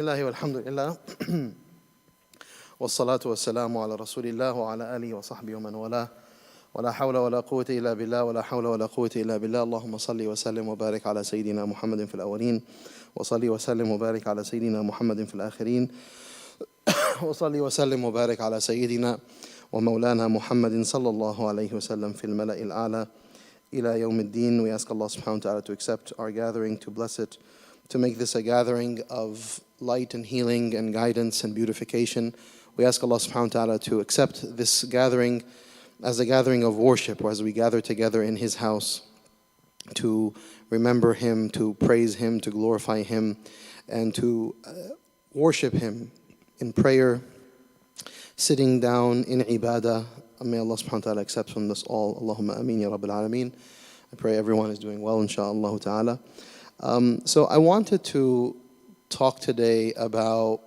Bismillah walhamdulillah wassalatu wassalamu ala rasulillah wa ala alihi wa sahbihi wa man wala wa la hawla wa la quwwata illa billah wa la hawla wa la quwwata illa billah. Allahumma salli wa sallim wa barik ala sayyidina Muhammadin fil awwalin wa salli wa sallim wa barik ala sayyidina Muhammadin fil akhirin wa salli wa sallim wa barik ala sayyidina wa maulana Muhammadin sallallahu alayhi wa sallam fil mala'il a'la ila yawm ad-din. We ask Allah subhanahu wa ta'ala to accept our gathering, to bless it, to make this a gathering of light and healing and guidance and beautification. We ask Allah subhanahu wa ta'ala to accept this gathering as a gathering of worship, or as we gather together in His house to remember Him, to praise Him, to glorify Him, and to worship Him in prayer, sitting down in ibadah. May Allah subhanahu wa ta'ala accept from us all. Allahumma ameen ya rabbil alameen. I pray everyone is doing well, inshaAllah ta'ala. So I wanted to talk today about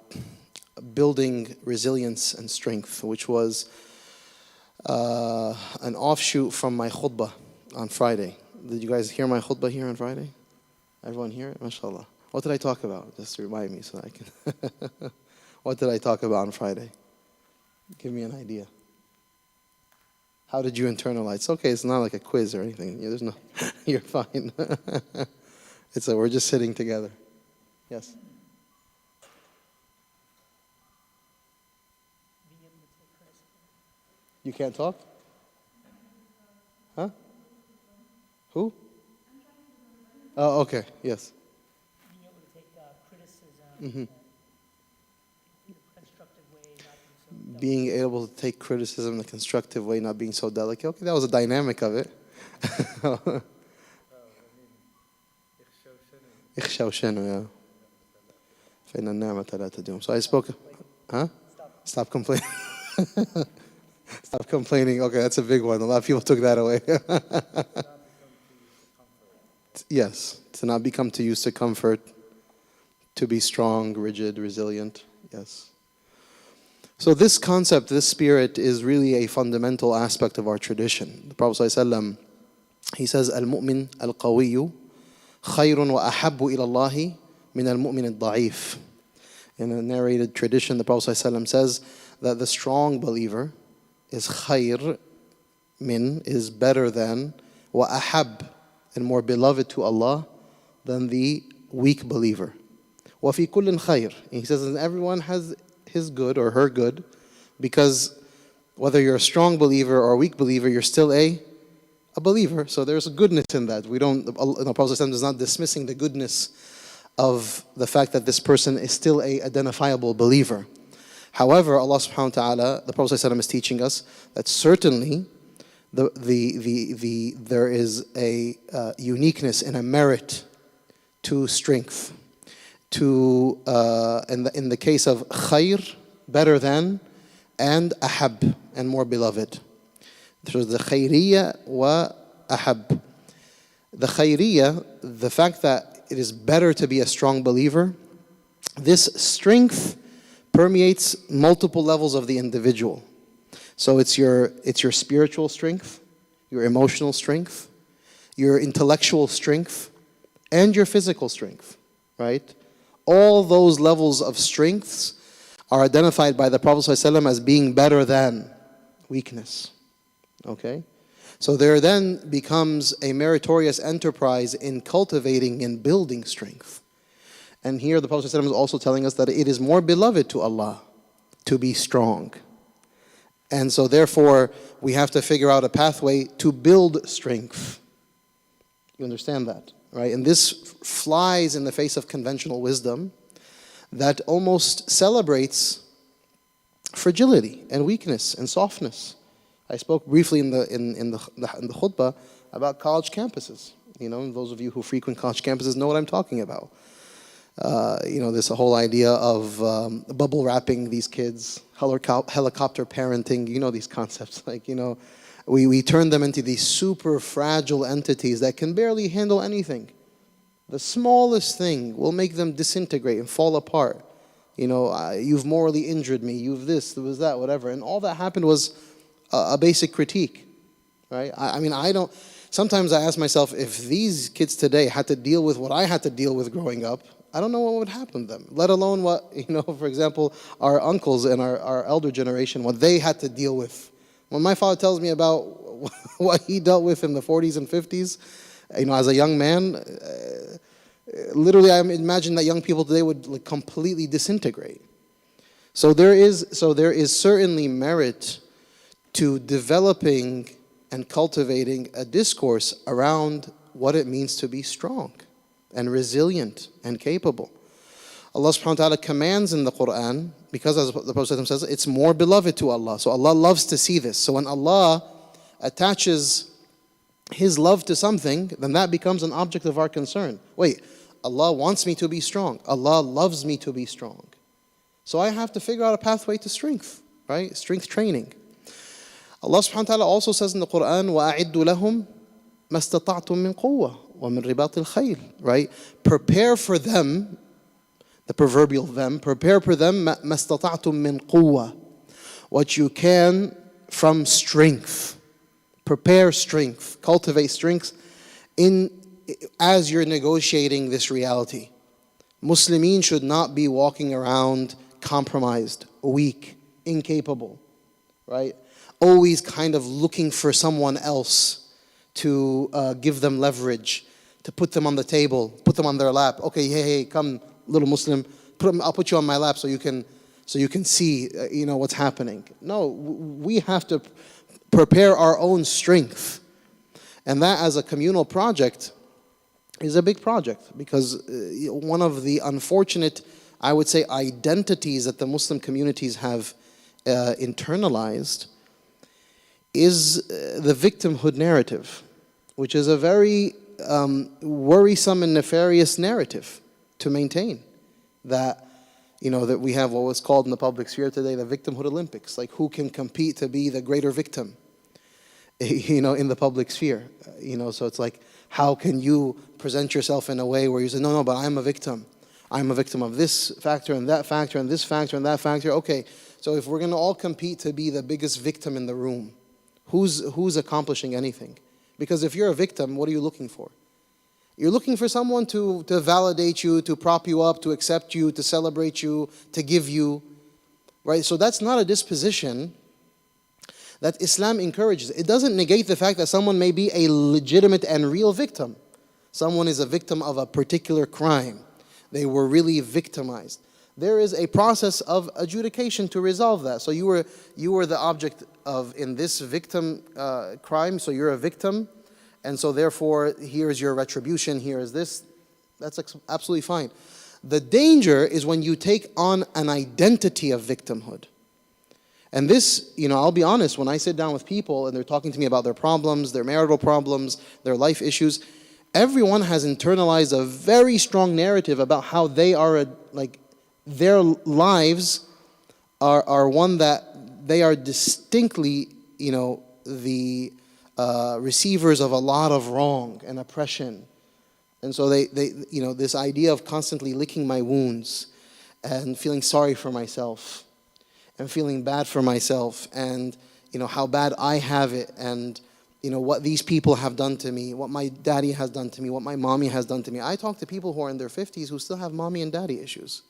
building resilience and strength, which was an offshoot from my khutbah on Friday. Did you guys hear my khutbah here on Friday? Everyone hear it? MashaAllah. What did I talk about? Just to remind me so I can... What did I talk about on Friday? Give me an idea. How did you internalize? It's okay, it's not like a quiz or anything. There's no... You're fine. We're just sitting together. Yes? You can't talk? Huh? Who? Oh, okay, yes. Being able to take criticism Mm-hmm. in a constructive way, not being so Being able to take criticism in a constructive way, not being so delicate. Okay, that was a dynamic of it. Yeah. So I spoke. Huh? Stop complaining. Stop complaining. Okay, that's a big one. A lot of people took that away. Yes, to not become too used to comfort, to be strong, rigid, resilient. Yes. So this concept, this spirit, is really a fundamental aspect of our tradition. The Prophet ﷺ, he says, "Al-mu'min al-qawiyyu khayrun wa ahabbu ila Allahi min al-mu'min al-da'if." In a narrated tradition, the Prophet ﷺ says that the strong believer is khayr, is better than, wa ahab, and more beloved to Allah than the weak believer. Wa fi kullin khayr. He says that everyone has his good or her good, because whether you're a strong believer or a weak believer, you're still a believer. So there's a goodness in that. The Prophet ﷺ is not dismissing the goodness of the fact that this person is still a identifiable believer. However, Allah subhanahu wa ta'ala, the Prophet ﷺ is teaching us that certainly there is a uniqueness and a merit to strength. In the case of khayr, better than, and ahab, and more beloved. So the khayriyya wa ahab. The khayriyya, the fact that it is better to be a strong believer, this strength permeates multiple levels of the individual. So it's your spiritual strength, your emotional strength, your intellectual strength, and your physical strength, right? All those levels of strengths are identified by the Prophet ﷺ as being better than weakness. Okay? So there then becomes a meritorious enterprise in cultivating and building strength. And here the Prophet ﷺ is also telling us that it is more beloved to Allah to be strong. And so therefore, we have to figure out a pathway to build strength. You understand that, right? And this flies in the face of conventional wisdom that almost celebrates fragility and weakness and softness. I spoke briefly in the khutbah about college campuses. You know, those of you who frequent college campuses know what I'm talking about. This whole idea of bubble wrapping these kids, helicopter parenting, these concepts. We turn them into these super fragile entities that can barely handle anything. The smallest thing will make them disintegrate and fall apart. You've morally injured me, you've this, there was that, whatever. And all that happened was a basic critique, right? Sometimes I ask myself, if these kids today had to deal with what I had to deal with growing up, I don't know what would happen to them, let alone what, for example, our uncles and our elder generation, what they had to deal with. When my father tells me about what he dealt with in the 40s and 50s, as a young man, literally I imagine that young people today would like completely disintegrate. So there is certainly merit to developing and cultivating a discourse around what it means to be strong and resilient and capable. Allah subhanahu wa ta'ala commands in the Quran, because as the Prophet says, it's more beloved to Allah. So Allah loves to see this. So when Allah attaches His love to something, then that becomes an object of our concern. Wait, Allah wants me to be strong. Allah loves me to be strong. So I have to figure out a pathway to strength, right? Strength training. Allah subhanahu wa ta'ala also says in the Quran, وَأَعِدُّ لَهُمْ مَا اسْتَطَعْتُم مِّن قُوَّةٍ وَمِن رِبَاطِ الْخَيْلِ, right? Prepare for them, the proverbial them, prepare for them مَا اسْتَطَعْتُم مِّن قُوَّةٍ, what you can from strength. Prepare strength, cultivate strength as you're negotiating this reality. Muslimin should not be walking around compromised, weak, incapable, right? Always kind of looking for someone else to give them leverage, to put them on the table, put them on their lap. Okay, hey, come, little Muslim, I'll put you on my lap so you can see, what's happening. No, we have to prepare our own strength, and that as a communal project is a big project, because one of the unfortunate, I would say, identities that the Muslim communities have internalized is the victimhood narrative, which is a very worrisome and nefarious narrative to maintain. That we have what was called in the public sphere today the victimhood Olympics, like who can compete to be the greater victim, in the public sphere. So it's like, how can you present yourself in a way where you say, no, but I'm a victim. I'm a victim of this factor and that factor and this factor and that factor. Okay, so if we're going to all compete to be the biggest victim in the room, who's accomplishing anything? Because if you're a victim, what are you looking for? You're looking for someone to validate you, to prop you up, to accept you, to celebrate you, to give you, right? So that's not a disposition that Islam encourages. It doesn't negate the fact that someone may be a legitimate and real victim. Someone is a victim of a particular crime. They were really victimized. There is a process of adjudication to resolve that. So you were the object of in this victim crime, so you're a victim, and so therefore here's your retribution, here is this. That's absolutely fine. The danger is when you take on an identity of victimhood. And this, I'll be honest, when I sit down with people and they're talking to me about their problems, their marital problems, their life issues, everyone has internalized a very strong narrative about how they are, their lives are one that they are distinctly, the receivers of a lot of wrong and oppression. And so they this idea of constantly licking my wounds and feeling sorry for myself and feeling bad for myself and, how bad I have it and, what these people have done to me, what my daddy has done to me, what my mommy has done to me. I talk to people who are in their 50s who still have mommy and daddy issues.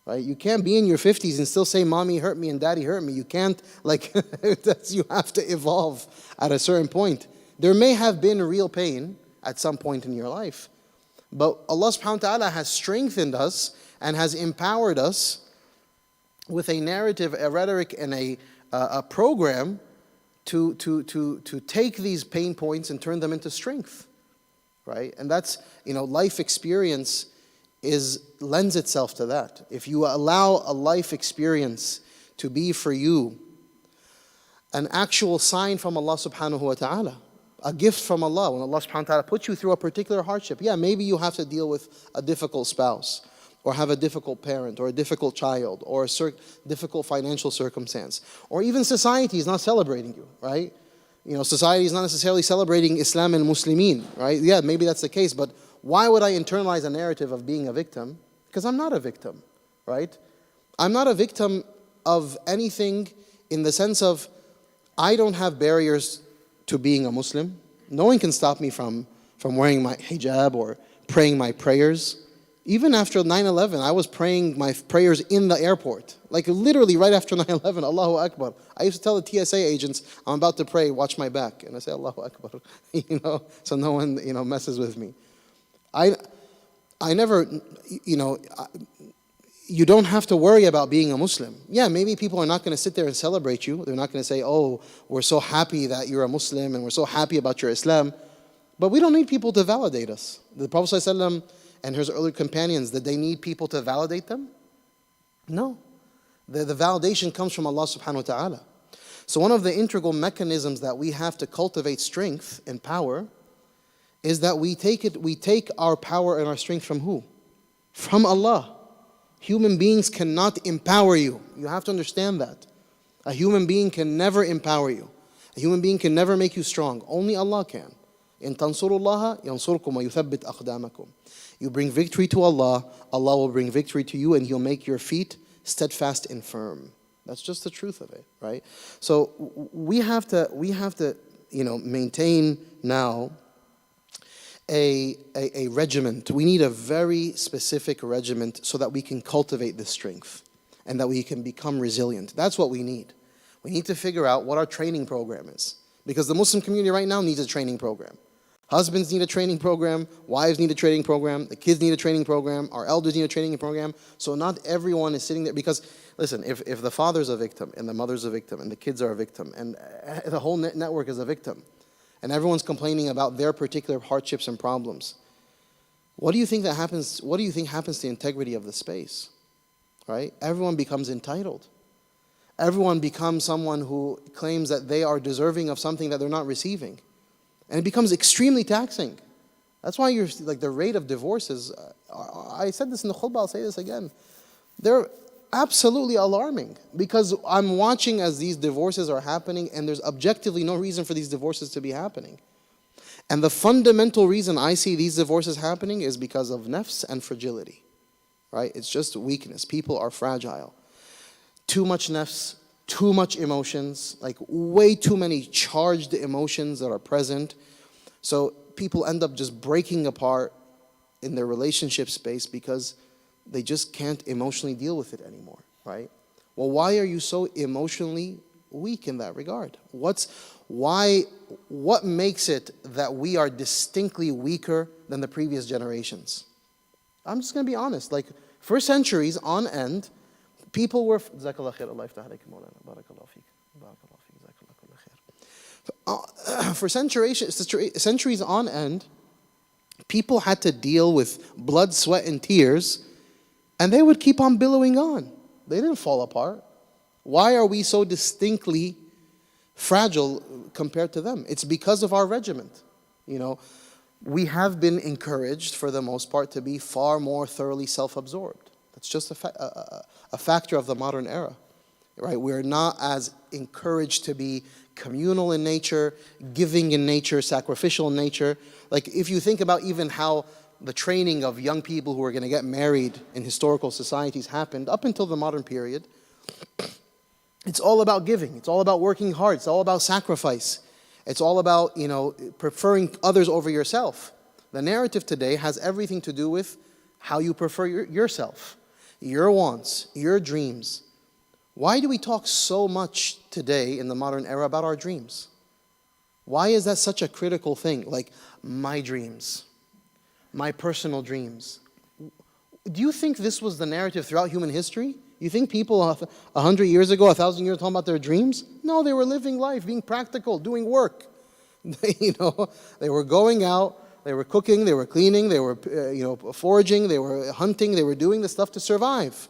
Right? You can't be in your 50s and still say mommy hurt me and daddy hurt me. You can't, you have to evolve at a certain point. There may have been real pain at some point in your life, but Allah subhanahu wa ta'ala has strengthened us and has empowered us with a narrative, a rhetoric, and a program to take these pain points and turn them into strength, right? And that's, life experience lends itself to that. If you allow a life experience to be for you an actual sign from Allah subhanahu wa ta'ala, a gift from Allah, when Allah subhanahu wa ta'ala puts you through a particular hardship, maybe you have to deal with a difficult spouse, or have a difficult parent, or a difficult child, or a difficult financial circumstance, or even society is not celebrating you, right? Society is not necessarily celebrating Islam and Muslimin, right? Yeah, maybe that's the case, but why would I internalize a narrative of being a victim? Because I'm not a victim, right? I'm not a victim of anything in the sense of I don't have barriers to being a Muslim. No one can stop me from wearing my hijab or praying my prayers. Even after 9/11, I was praying my prayers in the airport. Like literally right after 9/11, Allahu Akbar. I used to tell the TSA agents, I'm about to pray, watch my back. And I say, Allahu Akbar, so no one, messes with me. I never, you don't have to worry about being a Muslim. Yeah, maybe people are not going to sit there and celebrate you. They're not going to say, oh, we're so happy that you're a Muslim and we're so happy about your Islam. But we don't need people to validate us. The Prophet ﷺ and his early companions, did they need people to validate them? No. The validation comes from Allah subhanahu wa ta'ala. So one of the integral mechanisms that we have to cultivate strength and power is that we take our power and our strength from who? From Allah. Human beings cannot empower you. You have to understand that. A human being can never empower you. A human being can never make you strong. Only Allah can. إن تنصروا الله ينصركم ويثبت أقدامكم. You bring victory to Allah, Allah will bring victory to you, and He'll make your feet steadfast and firm. That's just the truth of it, right? So we have to maintain now a regiment. We need a very specific regiment so that we can cultivate this strength and that we can become resilient. That's what we need. We need to figure out what our training program is, because the Muslim community right now needs a training program. Husbands need a training program, wives need a training program, the kids need a training program, our elders need a training program. So not everyone is sitting there, because listen, if the father's a victim and the mother's a victim and the kids are a victim and the whole network is a victim and everyone's complaining about their particular hardships and problems, what do you think happens to the integrity of the space? Right? Everyone becomes entitled. Everyone becomes someone who claims that they are deserving of something that they're not receiving. And it becomes extremely taxing. That's why the rate of divorces, I said this in the khutbah, I'll say this again. They're absolutely alarming, because I'm watching as these divorces are happening and there's objectively no reason for these divorces to be happening. And the fundamental reason I see these divorces happening is because of nafs and fragility. Right? It's just weakness. People are fragile. Too much nafs, too much emotions, like way too many charged emotions that are present. So people end up just breaking apart in their relationship space because they just can't emotionally deal with it anymore, right? Well, why are you so emotionally weak in that regard? What makes it that we are distinctly weaker than the previous generations? I'm just going to be honest. Like, for centuries on end, people were... For centuries on end, people had to deal with blood, sweat, and tears, and they would keep on billowing on. They didn't fall apart. Why are we so distinctly fragile compared to them? It's because of our regiment. We have been encouraged, for the most part, to be far more thoroughly self-absorbed. That's just a factor of the modern era, right? We're not as encouraged to be communal in nature, giving in nature, sacrificial in nature. Like, if you think about even how the training of young people who are going to get married in historical societies happened up until the modern period, it's all about giving. It's all about working hard. It's all about sacrifice. It's all about, preferring others over yourself. The narrative today has everything to do with how you prefer yourself, your wants, your dreams. Why do we talk so much today in the modern era about our dreams? Why is that such a critical thing? Like, my dreams, my personal dreams. Do you think this was the narrative throughout human history? You think people 100 years ago, 1,000 years ago, talking about their dreams? No, they were living life, being practical, doing work. They were going out, they were cooking, they were cleaning, they were foraging, they were hunting, they were doing the stuff to survive.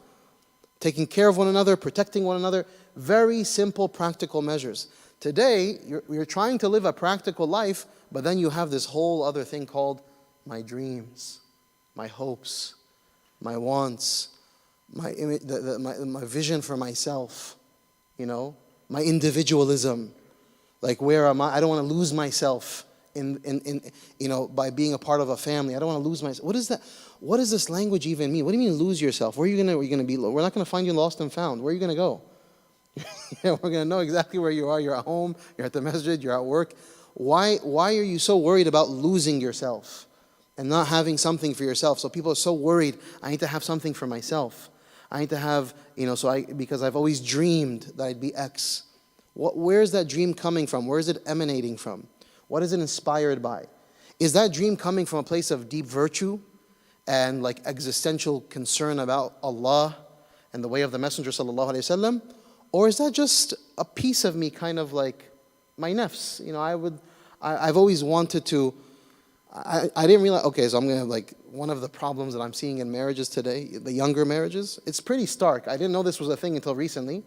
Taking care of one another, protecting one another. Very simple, practical measures. Today, you're trying to live a practical life, but then you have this whole other thing called my dreams, my hopes, my wants, my vision for myself, my individualism. Like, where am I? I don't want to lose myself by being a part of a family. I don't want to lose myself. What is that? What does this language even mean? What do you mean lose yourself? Where are you going to be? We're not going to find you lost and found. Where are you going to go? We're going to know exactly where you are. You're at home. You're at the masjid. You're at work. Why are you so worried about losing yourself and not having something for yourself. So people are so worried, I need to have something for myself. I need to have, because I've always dreamed that I'd be X. Where is that dream coming from? Where is it emanating from? What is it inspired by? Is that dream coming from a place of deep virtue and like existential concern about Allah and the way of the Messenger sallallahu alaihi wasallam? Or is that just a piece of me, kind of like my nafs? I've always wanted to, I didn't realize, okay, so I'm going to like, one of the problems that I'm seeing in marriages today, the younger marriages, it's pretty stark. I didn't know this was a thing until recently.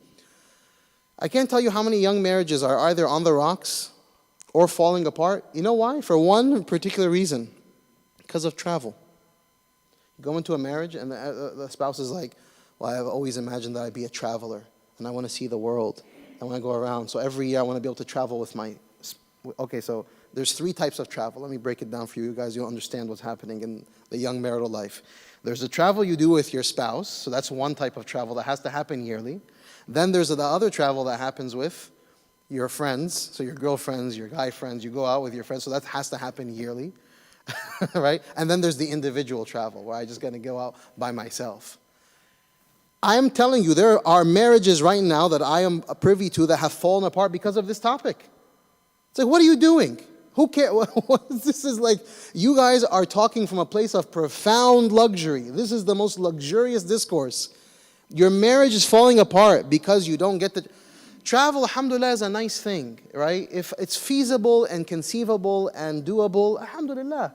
I can't tell you how many young marriages are either on the rocks or falling apart. You know why? For one particular reason, because of travel. You go into a marriage and the spouse is like, well, I've always imagined that I'd be a traveler and I want to see the world. I want to go around. So every year I want to be able to travel with my... Okay, so there's 3 types of travel. Let me break it down for you guys. You'll understand what's happening in the young marital life. There's the travel you do with your spouse. So that's one type of travel that has to happen yearly. Then there's the other travel that happens with your friends. So your girlfriends, your guy friends. You go out with your friends. So that has to happen yearly. Right? And then there's the individual travel where I just got to go out by myself. I am telling you, there are marriages right now that I am privy to that have fallen apart because of this topic. It's like, what are you doing? Who cares? This is like, you guys are talking from a place of profound luxury. This is the most luxurious discourse. Your marriage is falling apart because you don't get the... Travel, alhamdulillah, is a nice thing, right? If it's feasible and conceivable and doable, alhamdulillah.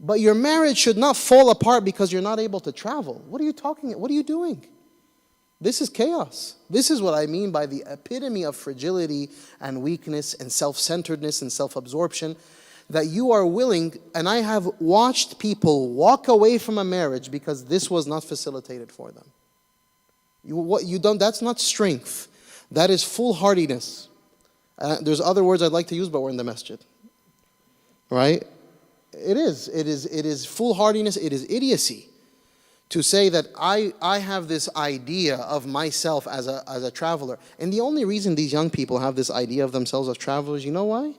But your marriage should not fall apart because you're not able to travel. What are you doing? This is chaos. This is what I mean by the epitome of fragility and weakness and self-centeredness and self-absorption, that you are willing, and I have watched people walk away from a marriage because this was not facilitated for them. That's not strength. That is foolhardiness. There's other words I'd like to use, but we're in the masjid. Right? It is foolhardiness, it is idiocy. To say that I have this idea of myself as a traveler. And the only reason these young people have this idea of themselves as travelers, you know why?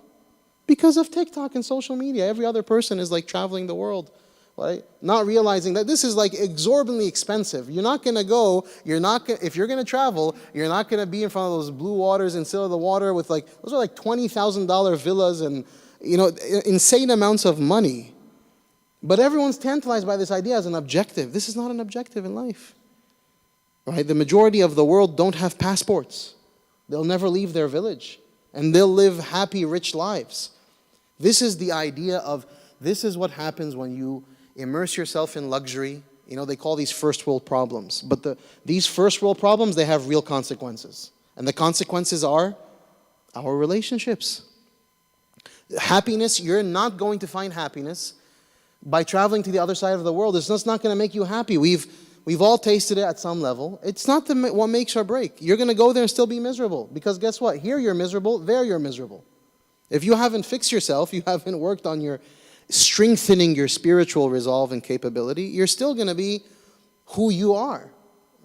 Because of TikTok and social media. Every other person is like traveling the world, right? Not realizing that this is like exorbitantly expensive. You're not going to go, if you're going to travel, you're not going to be in front of those blue waters and sit on the water with like, those are like $20,000 villas and, insane amounts of money. But everyone's tantalized by this idea as an objective. This is not an objective in life. Right? The majority of the world don't have passports. They'll never leave their village. And they'll live happy, rich lives. This is the idea of, this is what happens when you immerse yourself in luxury. They call these first world problems. But these first world problems, they have real consequences. And the consequences are our relationships. Happiness, you're not going to find happiness by traveling to the other side of the world. It's just not going to make you happy. We've all tasted it at some level. It's not what makes or break. You're going to go there and still be miserable. Because guess what? Here you're miserable, there you're miserable. If you haven't fixed yourself, you haven't worked on your strengthening your spiritual resolve and capability, you're still going to be who you are.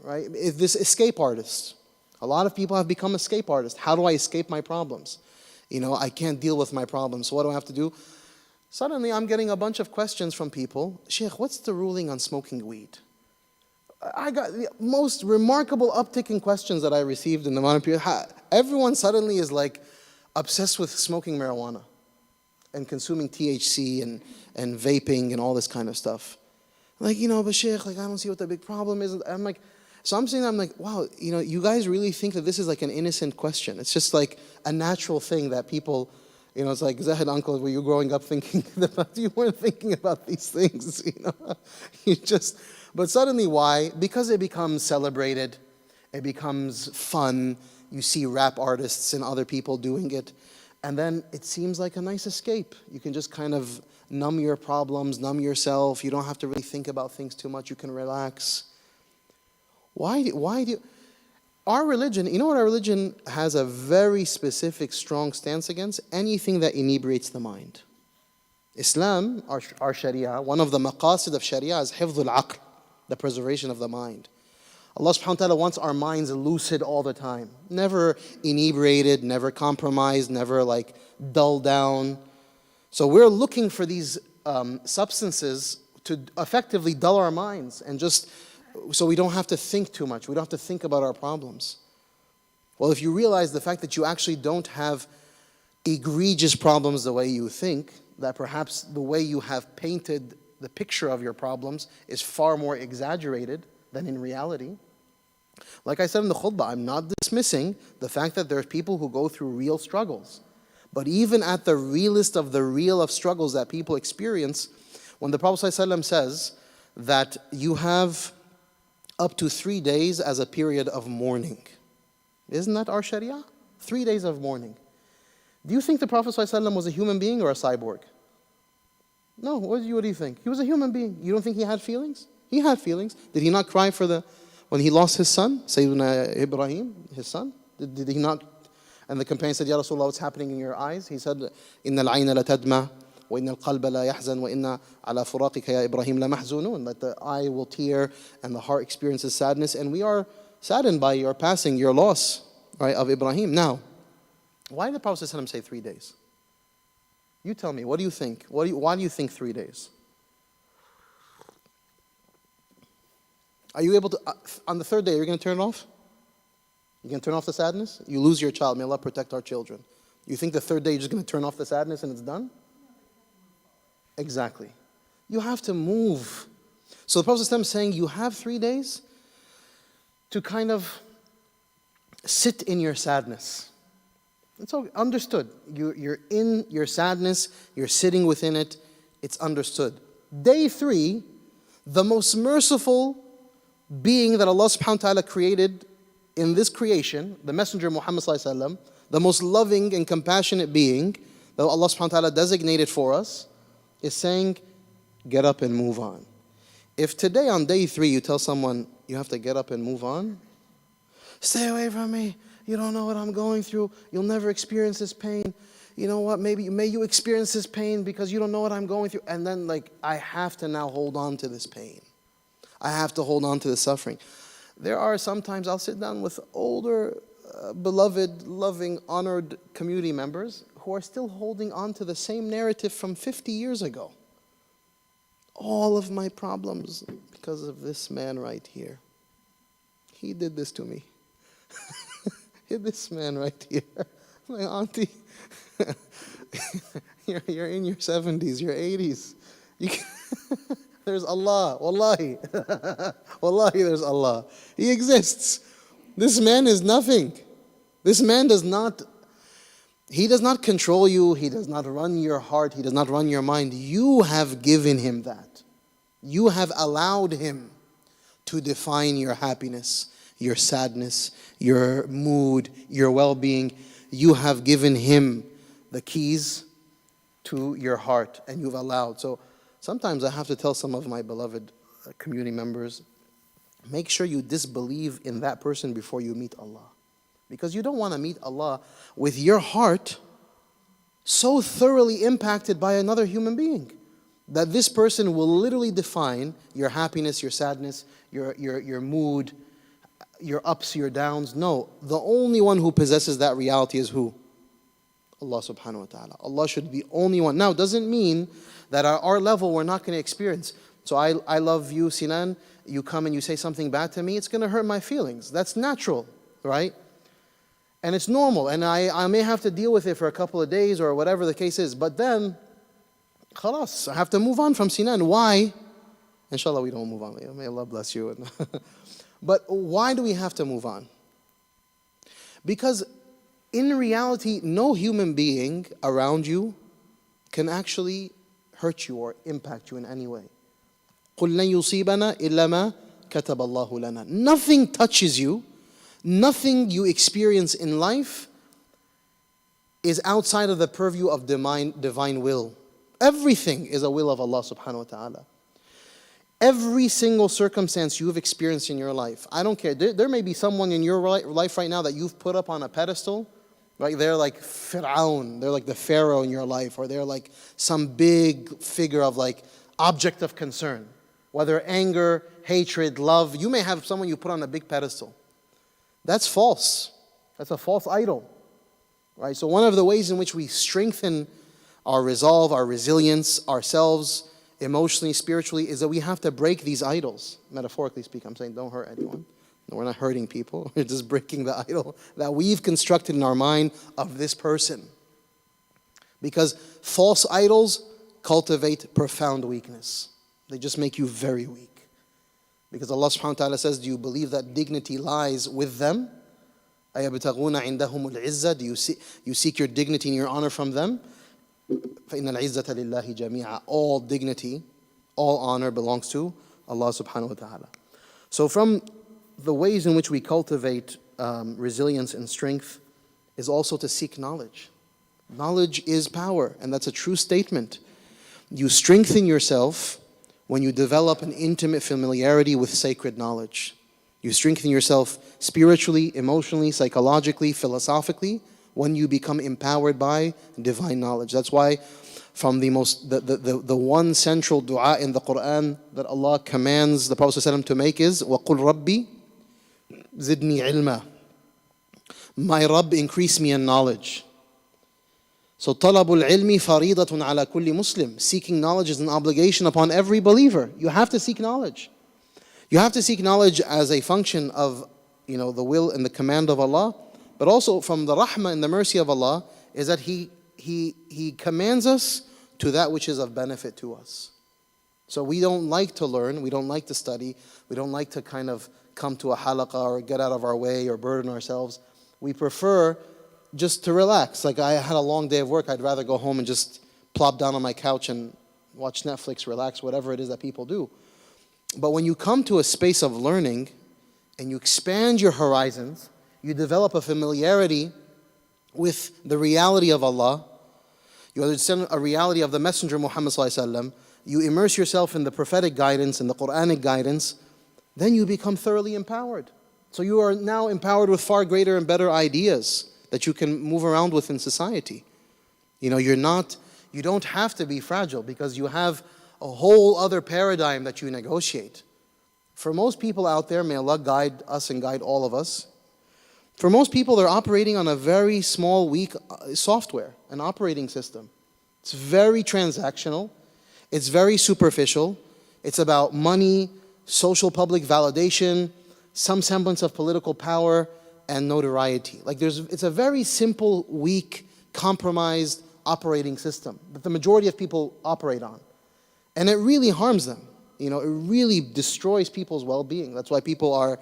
Right? This escape artist. A lot of people have become escape artists. How do I escape my problems? I can't deal with my problems, so what do I have to do? Suddenly I'm getting a bunch of questions from people. Sheikh, what's the ruling on smoking weed? I got the most remarkable uptick in questions that I received in the modern period. Everyone suddenly is like obsessed with smoking marijuana and consuming THC and vaping and all this kind of stuff. Like, but Sheikh, like I don't see what the big problem is. I'm like, wow, you guys really think that this is like an innocent question. It's just like a natural thing that people, it's like, Zahid uncle, were you growing up thinking about, you weren't thinking about these things, but suddenly why? Because it becomes celebrated, it becomes fun, you see rap artists and other people doing it, and then it seems like a nice escape. You can just kind of numb your problems, numb yourself, you don't have to really think about things too much, you can relax. Why do our religion, what our religion has a very specific, strong stance against? Anything that inebriates the mind. Islam, our Sharia, one of the maqasid of Sharia is hifdhul aql, the preservation of the mind. Allah subhanahu wa ta'ala wants our minds lucid all the time. Never inebriated, never compromised, never like dulled down. So we're looking for these substances to effectively dull our minds and just so we don't have to think too much. We don't have to think about our problems. Well, if you realize the fact that you actually don't have egregious problems the way you think, that perhaps the way you have painted the picture of your problems is far more exaggerated than in reality. Like I said in the khutbah, I'm not dismissing the fact that there are people who go through real struggles. But even at the realest of the real of struggles that people experience, when the Prophet ﷺ says that you have up to 3 days as a period of mourning. Isn't that our Sharia? 3 days of mourning. Do you think the Prophet ﷺ was a human being or a cyborg? No, what do you think? He was a human being. You don't think he had feelings? He had feelings. Did he not cry when he lost his son, Sayyidina Ibrahim, his son? Did he not? And the companion said, Ya Rasulullah, what's happening in your eyes? He said, إِنَّ الْعَيْنَ لَتَدْمَعُ وَإِنَّ الْقَلْبَ لَا يَحْزَنُ وَإِنَّ عَلَى فُرَاقِكَ يَا إِبْرَاهِيمُ لَمَحْزُونُونَ. That the eye will tear and the heart experiences sadness. And we are saddened by your passing, your loss, right, of Ibrahim. Now, why did the Prophet ﷺ say 3 days? You tell me, what do you think? Why do you think 3 days? Are you able to, on the third day, you're going to turn it off? You can turn off the sadness? You lose your child. May Allah protect our children. You think the third day you're just going to turn off the sadness and it's done? Exactly. You have to move. So the Prophet ﷺ is saying you have 3 days to kind of sit in your sadness. It's all understood. You're in your sadness. You're sitting within it. It's understood. Day 3, the most merciful being that Allah subhanahu wa ta'ala created in this creation, the Messenger Muhammad sallallahu alaihi wasallam, the most loving and compassionate being that Allah subhanahu wa ta'ala designated for us, is saying, get up and move on. If today on day 3 you tell someone you have to get up and move on, stay away from me, you don't know what I'm going through, you'll never experience this pain, you know what, may you experience this pain because you don't know what I'm going through, and then I have to now hold on to this pain. I have to hold on to the suffering. There are sometimes I'll sit down with older, beloved, loving, honored community members who are still holding on to the same narrative from 50 years ago. All of my problems because of this man right here. He did this to me. This man right here. My auntie, you're in your 70s, your 80s. There's Allah, wallahi. Wallahi, there's Allah. He exists. This man is nothing. This man does not control you. He does not run your heart. He does not run your mind. You have given him that. You have allowed him to define your happiness, your sadness, your mood, your well-being. You have given him the keys to your heart, and you've allowed. So sometimes I have to tell some of my beloved community members, make sure you disbelieve in that person before you meet Allah. Because you don't want to meet Allah with your heart so thoroughly impacted by another human being that this person will literally define your happiness, your sadness, your mood, your ups, your downs. No, the only one who possesses that reality is who? Allah subhanahu wa ta'ala. Allah should be the only one. Now, doesn't mean that at our level we're not going to experience. So I love you, Sinan. You come and you say something bad to me, it's going to hurt my feelings. That's natural, right? And it's normal. And I may have to deal with it for a couple of days or whatever the case is. But then, khalas, I have to move on from Sinan. Why? Inshallah, we don't move on. May Allah bless you. But why do we have to move on? Because in reality, no human being around you can actually hurt you or impact you in any way. قُلْ لَنْ يُصِيبَنَا إِلَّا مَا كَتَبَ اللَّهُ لَنَا. Nothing touches you, nothing you experience in life is outside of the purview of divine will. Everything is a will of Allah subhanahu wa ta'ala. Every single circumstance you've experienced in your life, I don't care. There may be someone in your life right now that you've put up on a pedestal. Right? They're like Fir'aun, they're like the Pharaoh in your life, or they're like some big figure of object of concern. Whether anger, hatred, love, you may have someone you put on a big pedestal. That's false. That's a false idol. Right? So one of the ways in which we strengthen our resolve, our resilience, ourselves, emotionally, spiritually, is that we have to break these idols. Metaphorically speaking, I'm saying don't hurt anyone. No, we're not hurting people. We're just breaking the idol that we've constructed in our mind of this person. Because false idols cultivate profound weakness. They just make you very weak. Because Allah subhanahu wa ta'ala says, do you believe that dignity lies with them? أَيَبْتَغُونَ عِنْدَهُمُ الْعِزَّةِ Do you seek your dignity and your honor from them? فَإِنَّ الْعِزَّةَ لِلَّهِ جَمِيعًا All dignity, all honor belongs to Allah subhanahu wa ta'ala. So from the ways in which we cultivate resilience and strength is also to seek knowledge. Knowledge is power, and that's a true statement. You strengthen yourself when you develop an intimate familiarity with sacred knowledge. You strengthen yourself spiritually, emotionally, psychologically, philosophically, when you become empowered by divine knowledge. That's why from the one central dua in the Quran that Allah commands the Prophet ﷺ to make is وَقُلْ رَبِّي زِدْنِي عِلْمًا My Rabb, increase me in knowledge. So طَلَبُ الْعِلْمِ فَرِيضَةٌ عَلَى كُلِّ Muslim. Seeking knowledge is an obligation upon every believer. You have to seek knowledge. You have to seek knowledge as a function of the will and the command of Allah, but also from the rahmah and the mercy of Allah is that He commands us to that which is of benefit to us. So we don't like to learn, we don't like to study, we don't like to kind of come to a halaqa or get out of our way or burden ourselves. We prefer just to relax. Like I had a long day of work, I'd rather go home and just plop down on my couch and watch Netflix, relax, whatever it is that people do. But when you come to a space of learning and you expand your horizons, you develop a familiarity with the reality of Allah, you understand a reality of the Messenger Muhammad sallallahu alaihi wasallam, you immerse yourself in the prophetic guidance and the Quranic guidance, then you become thoroughly empowered. So you are now empowered with far greater and better ideas that you can move around with in society. You don't have to be fragile because you have a whole other paradigm that you negotiate. For most people out there, may Allah guide us and guide all of us. For most people, they're operating on a very small, weak software, an operating system. It's very transactional. It's very superficial. It's about money, social public validation, some semblance of political power, and notoriety. It's a very simple, weak, compromised operating system that the majority of people operate on. And it really harms them. It really destroys people's well-being. That's why people are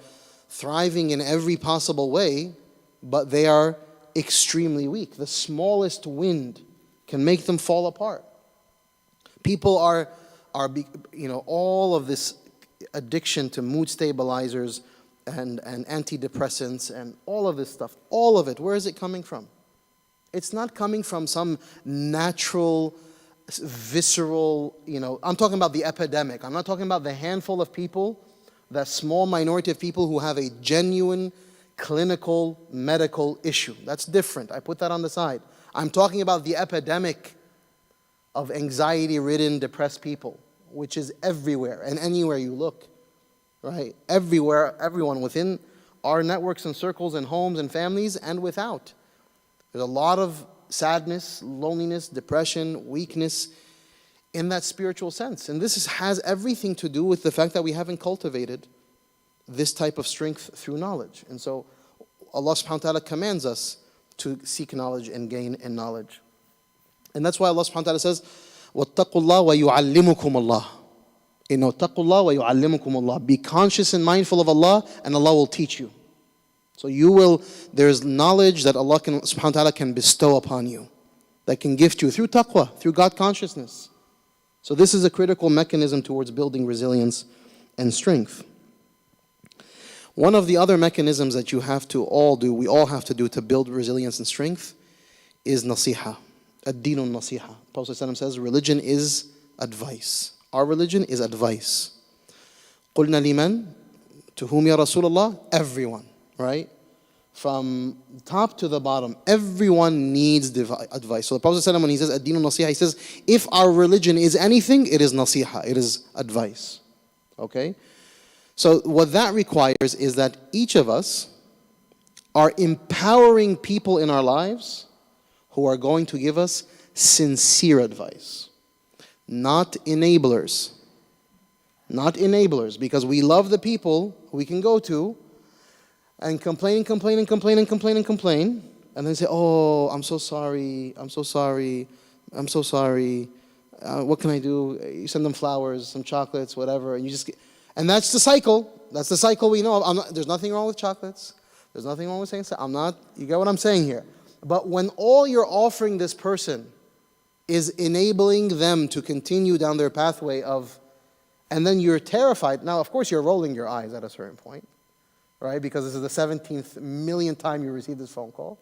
thriving in every possible way, but they are extremely weak. The smallest wind can make them fall apart. People are all of this addiction to mood stabilizers and antidepressants and all of this stuff, all of it, where is it coming from? It's not coming from some natural, visceral, I'm talking about the epidemic. I'm not talking about the handful of people, that small minority of people who have a genuine clinical medical issue. That's different. I put that on the side. I'm talking about the epidemic of anxiety-ridden, depressed people, which is everywhere and anywhere you look, right? Everywhere, everyone within our networks and circles and homes and families and without. There's a lot of sadness, loneliness, depression, weakness in that spiritual sense. And this has everything to do with the fact that we haven't cultivated this type of strength through knowledge. And so Allah subhanahu wa ta'ala commands us to seek knowledge and gain in knowledge. And that's why Allah subhanahu wa ta'ala says, وَاتَّقُوا اللَّهَ وَيُعَلِّمُكُمُ اللَّهُ اتَّقُوا اللَّهَ وَيُعَلِّمُكُمُ اللَّهُ Be conscious and mindful of Allah, and Allah will teach you. So there's knowledge that Allah subhanahu wa ta'ala can bestow upon you, that can gift you through taqwa, through God consciousness. So this is a critical mechanism towards building resilience and strength. One of the other mechanisms that we all have to do to build resilience and strength is nasiha. Ad-dinu nasiha. Prophet ﷺ says religion is advice. Our religion is advice. قُلْنَا لِمَنْ To whom ya Rasulullah? Everyone, right? From top to the bottom, everyone needs advice. So the Prophet ﷺ, when he says ad-dinu nasiha, he says, if our religion is anything, it is nasiha, it is advice. Okay? So what that requires is that each of us are empowering people in our lives who are going to give us sincere advice. Not enablers. Not enablers, because we love the people we can go to and complain, and then say, oh, I'm so sorry, what can I do? You send them flowers, some chocolates, whatever, and you just get, and that's the cycle. That's the cycle we know of. There's nothing wrong with chocolates. There's nothing wrong with saying, you get what I'm saying here. But when all you're offering this person is enabling them to continue down their pathway of, and then you're terrified. Now, of course, you're rolling your eyes at a certain point, right? Because this is the 17th millionth time you receive this phone call.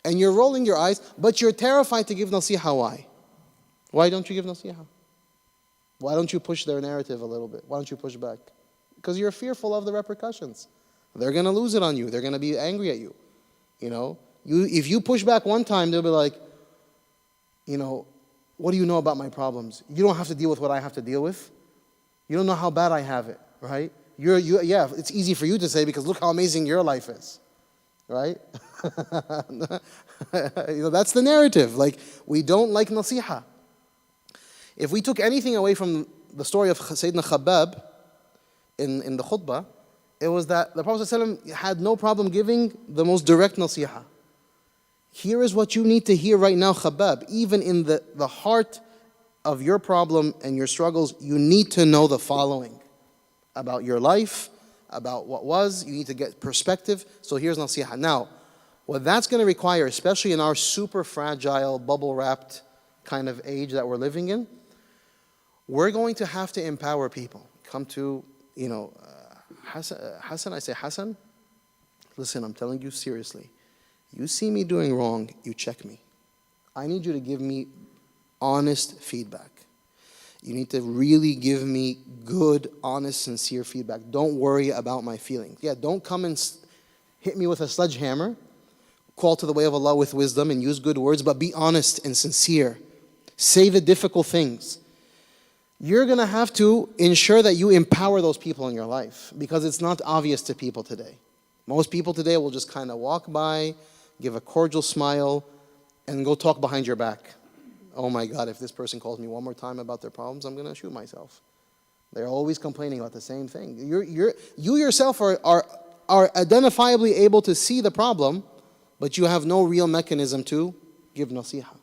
And you're rolling your eyes, but you're terrified to give nasiha. Why? Why don't you give nasiha? Why don't you push their narrative a little bit? Why don't you push back? Because you're fearful of the repercussions. They're going to lose it on you. They're going to be angry at you. If you push back one time, they'll be like, what do you know about my problems? You don't have to deal with what I have to deal with. You don't know how bad I have it, right? Yeah, it's easy for you to say because look how amazing your life is, right? That's the narrative. Like, we don't like nasiha. If we took anything away from the story of Sayyidina Khabbab in the khutbah, it was that the Prophet ﷺ had no problem giving the most direct nasiha. Here is what you need to hear right now, Khabbab. Even in the heart of your problem and your struggles, you need to know the following about your life, about what was. You need to get perspective. So here's nasiha. Now, what that's going to require, especially in our super fragile, bubble-wrapped kind of age that we're living in, we're going to have to empower people. Come to, Hassan, I say, Hassan, listen, I'm telling you seriously. You see me doing wrong, you check me. I need you to give me honest feedback. You need to really give me good, honest, sincere feedback. Don't worry about my feelings. Yeah, don't come and hit me with a sledgehammer. Call to the way of Allah with wisdom and use good words, but be honest and sincere. Say the difficult things. You're going to have to ensure that you empower those people in your life because it's not obvious to people today. Most people today will just kind of walk by, give a cordial smile, and go talk behind your back. Oh my God, if this person calls me one more time about their problems, I'm going to shoot myself. They're always complaining about the same thing. You yourself are identifiably able to see the problem, but you have no real mechanism to give nasiha.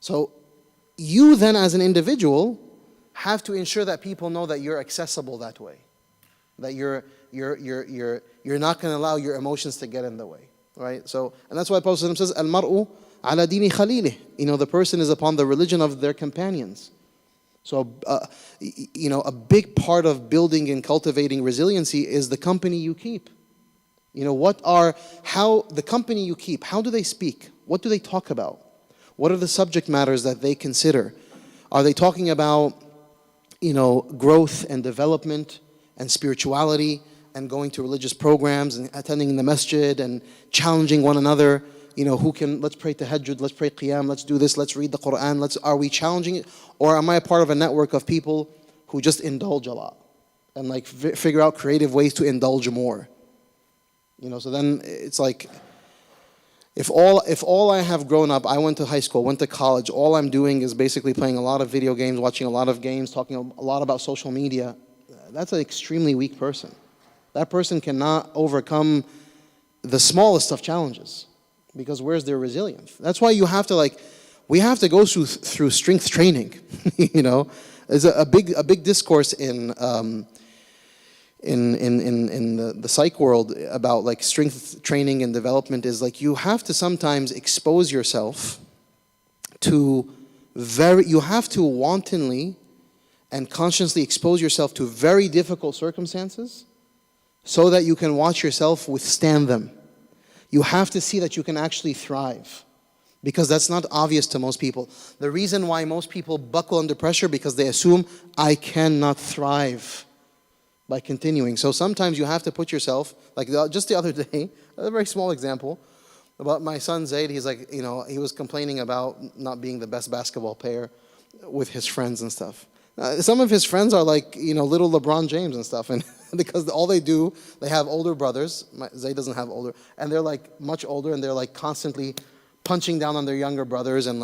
So you then as an individual have to ensure that people know that you're accessible that way. That you're not going to allow your emotions to get in the way. Right? So, and that's why Prophet says, Al-mar'u ala dini khalilih. The person is upon the religion of their companions. So, a big part of building and cultivating resiliency is the company you keep. How the company you keep, how do they speak? What do they talk about? What are the subject matters that they consider? Are they talking about, growth and development and spirituality and going to religious programs and attending the masjid and challenging one another? Let's pray tahajjud, let's pray qiyam, let's do this, let's read the Quran, are we challenging it? Or am I a part of a network of people who just indulge a lot and figure out creative ways to indulge more? So then it's like, if all I have grown up, I went to high school, went to college, all I'm doing is basically playing a lot of video games, watching a lot of games, talking a lot about social media, that's an extremely weak person. That person cannot overcome the smallest of challenges because where's their resilience? That's why you have to we have to go through strength training. There's a big discourse in the psych world about strength training and development is you have to sometimes expose yourself to you have to wantonly and consciously expose yourself to very difficult circumstances so that you can watch yourself withstand them. You have to see that you can actually thrive because that's not obvious to most people. The reason why most people buckle under pressure because they assume I cannot thrive by continuing. So sometimes you have to put yourself, just the other day, a very small example about my son Zaid. He's he was complaining about not being the best basketball player with his friends and stuff. Some of his friends are little LeBron James and stuff, and because all they do, they have older brothers. Zaid doesn't have older, and they're much older, and they're constantly punching down on their younger brothers and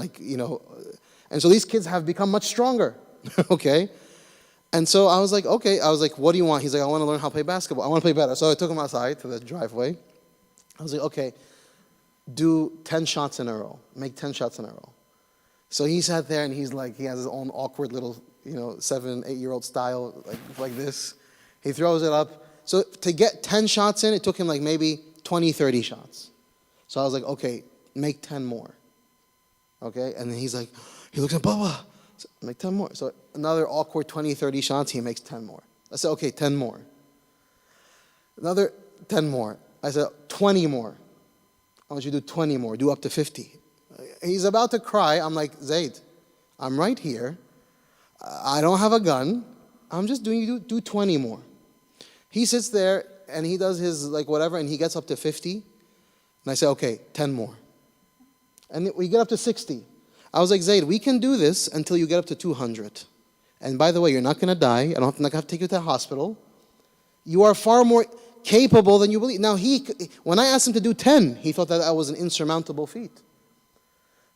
and so these kids have become much stronger, okay? And so I was like, okay. I was like, what do you want? He's like, I want to learn how to play basketball. I want to play better. So I took him outside to the driveway. I was like, okay, do 10 shots in a row. Make 10 shots in a row. So he sat there and he's like, he has his own awkward little, 7, 8-year-old style, like this. He throws it up. So to get 10 shots in, it took him like maybe 20, 30 shots. So I was like, okay, make 10 more. Okay? And then he looks at Baba. So make 10 more. So another awkward 20, 30 shots, he makes 10 more. I said, okay, 10 more. Another 10 more. I said, 20 more. I want you to do 20 more. Do up to 50. He's about to cry. I'm like, Zaid, I'm right here. I don't have a gun. I'm just doing you do 20 more. He sits there and he does his whatever and he gets up to 50. And I say, okay, 10 more. And we get up to 60. I was like, Zaid, we can do this until you get up to 200. And by the way, you're not going to die. I'm not going to have to take you to the hospital. You are far more capable than you believe. Now, when I asked him to do 10, he thought that was an insurmountable feat.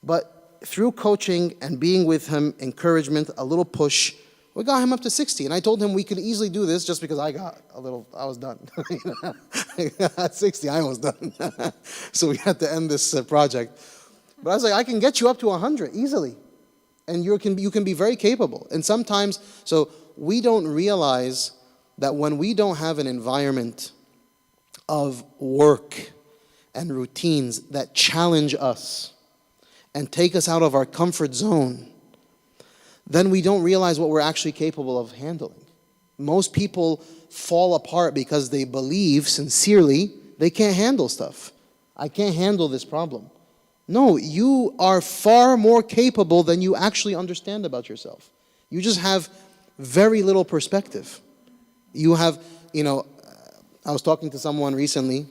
But through coaching and being with him, encouragement, a little push, we got him up to 60. And I told him we could easily do this just because I was done. At 60, I was done. So we had to end this project. But I was like, I can get you up to 100 easily. And you can be very capable. And sometimes, so we don't realize that when we don't have an environment of work and routines that challenge us and take us out of our comfort zone, then we don't realize what we're actually capable of handling. Most people fall apart because they believe sincerely they can't handle stuff. I can't handle this problem. No, you are far more capable than you actually understand about yourself. You just have very little perspective. You have, I was talking to someone recently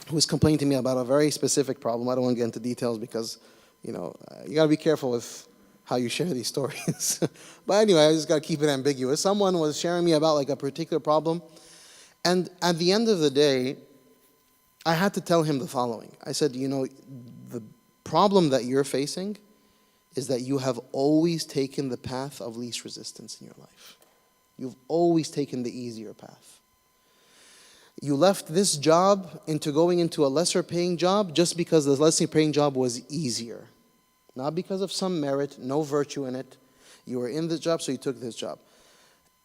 who was complaining to me about a very specific problem. I don't want to get into details because, you got to be careful with how you share these stories. But anyway, I just got to keep it ambiguous. Someone was sharing me about a particular problem. And at the end of the day, I had to tell him the following. I said, the problem that you're facing is that you have always taken the path of least resistance in your life. You've always taken the easier path. You left this job into going into a lesser paying job just because the lesser paying job was easier. Not because of some merit, no virtue in it. You were in this job, so you took this job.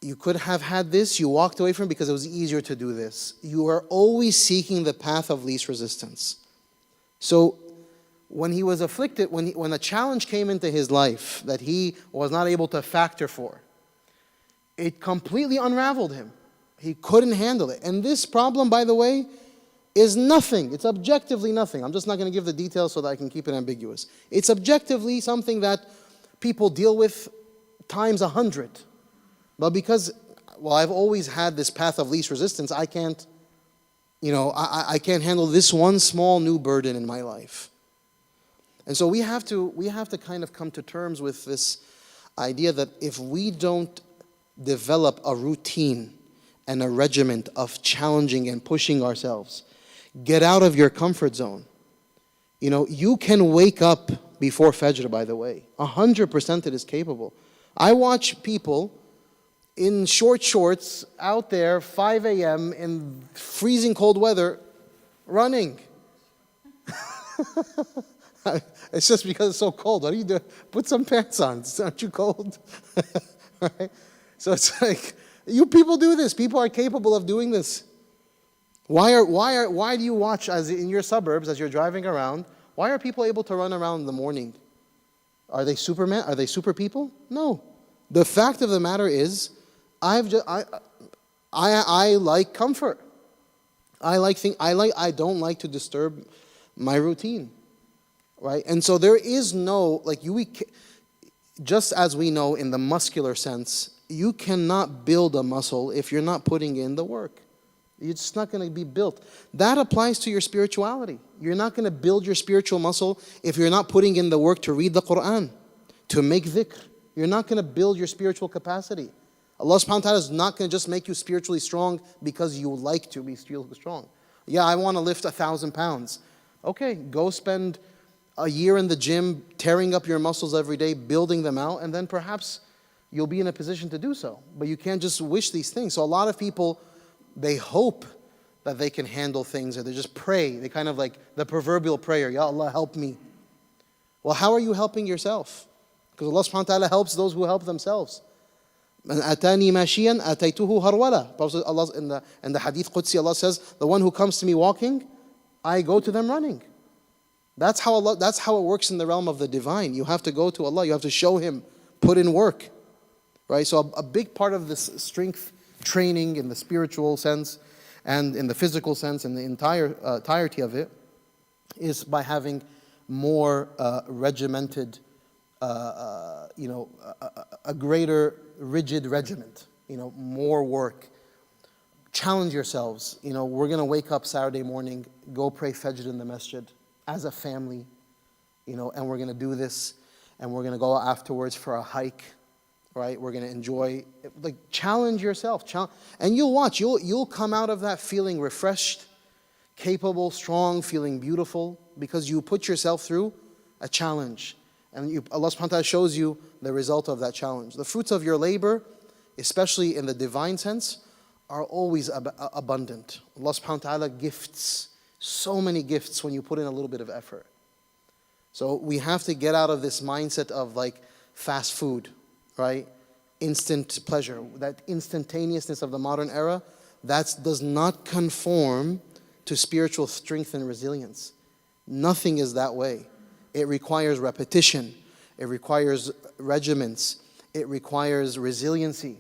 You could have had this, you walked away from it because it was easier to do this. You are always seeking the path of least resistance. So when he was afflicted, when a challenge came into his life that he was not able to factor for, it completely unraveled him. He couldn't handle it. And this problem, by the way, is nothing. It's objectively nothing. I'm just not going to give the details so that I can keep it ambiguous. It's objectively something that people deal with times 100. But because, I've always had this path of least resistance, I can't, I can't handle this one small new burden in my life. And so we have to kind of come to terms with this idea that if we don't develop a routine and a regiment of challenging and pushing ourselves, get out of your comfort zone. You can wake up before Fajr, by the way. 100% it is capable. I watch people in short shorts out there, 5 a.m. in freezing cold weather, running. It's just because it's so cold. What do you do? Put some pants on. Aren't you cold? Right? So it's like, you people do this. People are capable of doing this. Why do you watch as in your suburbs as you're driving around? Why are people able to run around in the morning? Are they Superman? Are they super people? No. The fact of the matter is, I like comfort. I don't like to disturb my routine, right? And so there is no just as we know in the muscular sense, you cannot build a muscle if you're not putting in the work. It's just not going to be built. That applies to your spirituality. You're not going to build your spiritual muscle if you're not putting in the work to read the Quran, to make dhikr. You're not going to build your spiritual capacity. Allah subhanahu wa ta'ala is not going to just make you spiritually strong because you like to be spiritually strong. Yeah, I want to lift 1,000 pounds. Okay, go spend a year in the gym, tearing up your muscles every day, building them out, and then perhaps you'll be in a position to do so. But you can't just wish these things. So a lot of people, they hope that they can handle things, or they just pray. They kind of like the proverbial prayer, Ya Allah, help me. Well, how are you helping yourself? Because Allah subhanahu wa ta'ala helps those who help themselves. Man atani mashiyan ataytuhu harwala. Allah in the hadith Qudsi, Allah says, the one who comes to me walking, I go to them running. That's how it works in the realm of the divine. You have to go to Allah, you have to show Him, put in work. Right? So a big part of this strength training in the spiritual sense and in the physical sense and the entirety of it is by having more regimented, a greater rigid regiment, more work. Challenge yourselves. We're going to wake up Saturday morning, go pray Fajr in the masjid as a family, and we're going to do this, and we're going to go afterwards for a hike, right? We're going to enjoy, challenge yourself. And you'll watch, you'll come out of that feeling refreshed, capable, strong, feeling beautiful, because you put yourself through a challenge. And Allah subhanahu wa ta'ala shows you the result of that challenge. The fruits of your labor, especially in the divine sense, are always abundant. Allah subhanahu wa ta'ala gifts, so many gifts when you put in a little bit of effort. So we have to get out of this mindset of fast food, right? Instant pleasure. That instantaneousness of the modern era, that does not conform to spiritual strength and resilience. Nothing is that way. It requires repetition. It requires regiments. It requires resiliency.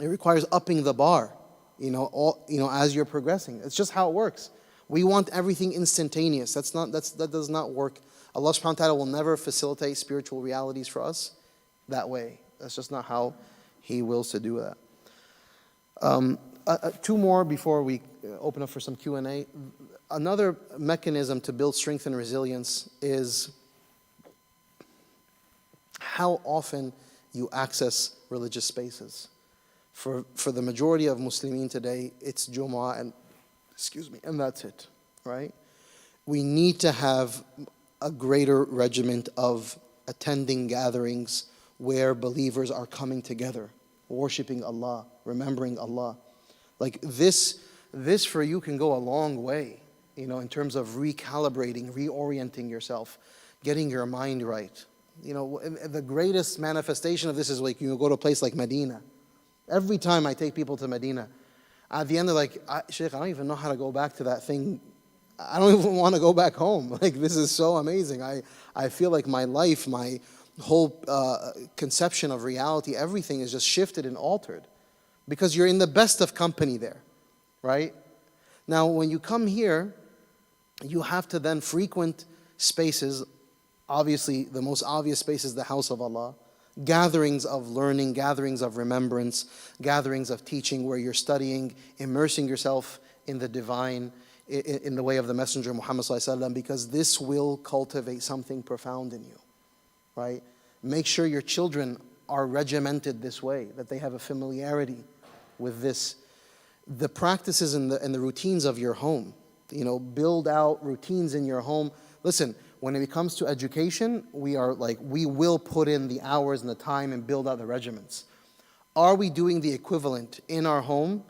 It requires upping the bar, as you're progressing. It's just how it works. We want everything instantaneous. That does not work. Allah subhanahu wa ta'ala will never facilitate spiritual realities for us that way. That's just not how He wills to do that. Two more before we open up for some Q&A. Another mechanism to build strength and resilience is how often you access religious spaces. For the majority of Muslimin today, it's Jumu'ah and that's it, right? We need to have a greater regiment of attending gatherings where believers are coming together, worshiping Allah, remembering Allah. This for you can go a long way, in terms of recalibrating, reorienting yourself, getting your mind right. The greatest manifestation of this is you go to a place like Medina. Every time I take people to Medina, at the end they're like, Shaykh, I don't even know how to go back to that thing. I don't even want to go back home. This is so amazing. I feel like my life, my whole conception of reality, everything is just shifted and altered. Because you're in the best of company there, right? Now, when you come here, you have to then frequent spaces. Obviously, the most obvious space is the house of Allah. Gatherings of learning, gatherings of remembrance, gatherings of teaching where you're studying, immersing yourself in the divine, in the way of the Messenger Muhammad ﷺ, because this will cultivate something profound in you, right? Make sure your children are regimented this way, that they have a familiarity with this. The practices and the routines of your home, build out routines in your home. Listen, when it comes to education, we will put in the hours and the time and build out the regiments. Are we doing the equivalent in our home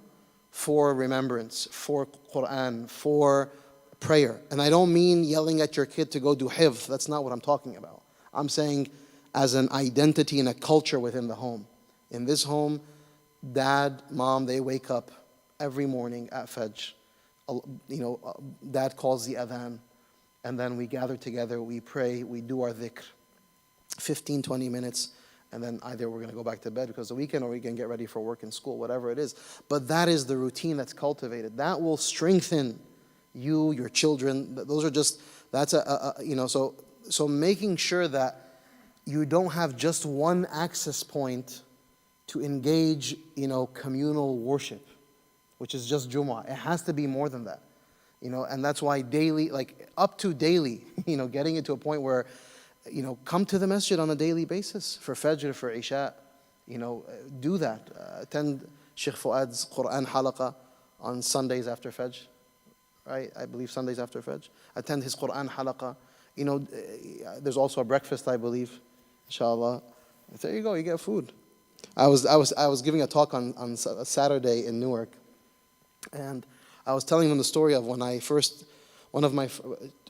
for remembrance, for Quran, for prayer? And I don't mean yelling at your kid to go do hifz. That's not what I'm talking about. I'm saying as an identity and a culture within the home. In this home, dad, mom, they wake up every morning at Fajr. Dad calls the adhan. And then we gather together, we pray, we do our dhikr. 15, 20 minutes. And then either we're going to go back to bed because of the weekend, or we can get ready for work and school, whatever it is. But that is the routine that's cultivated. That will strengthen you, your children. Those are just, so making sure that you don't have just one access point to engage, communal worship, which is just Jumu'ah. It has to be more than that. And that's why daily, up to daily, getting it to a point where, come to the masjid on a daily basis for Fajr, for Isha, do that. Attend Shaykh Fuad's Quran Halaqa on Sundays after Fajr, right? I believe Sundays after Fajr. Attend his Quran Halaqa. There's also a breakfast, I believe, inshallah. There you go, you get food. I was giving a talk on a Saturday in Newark, and I was telling them the story of one of my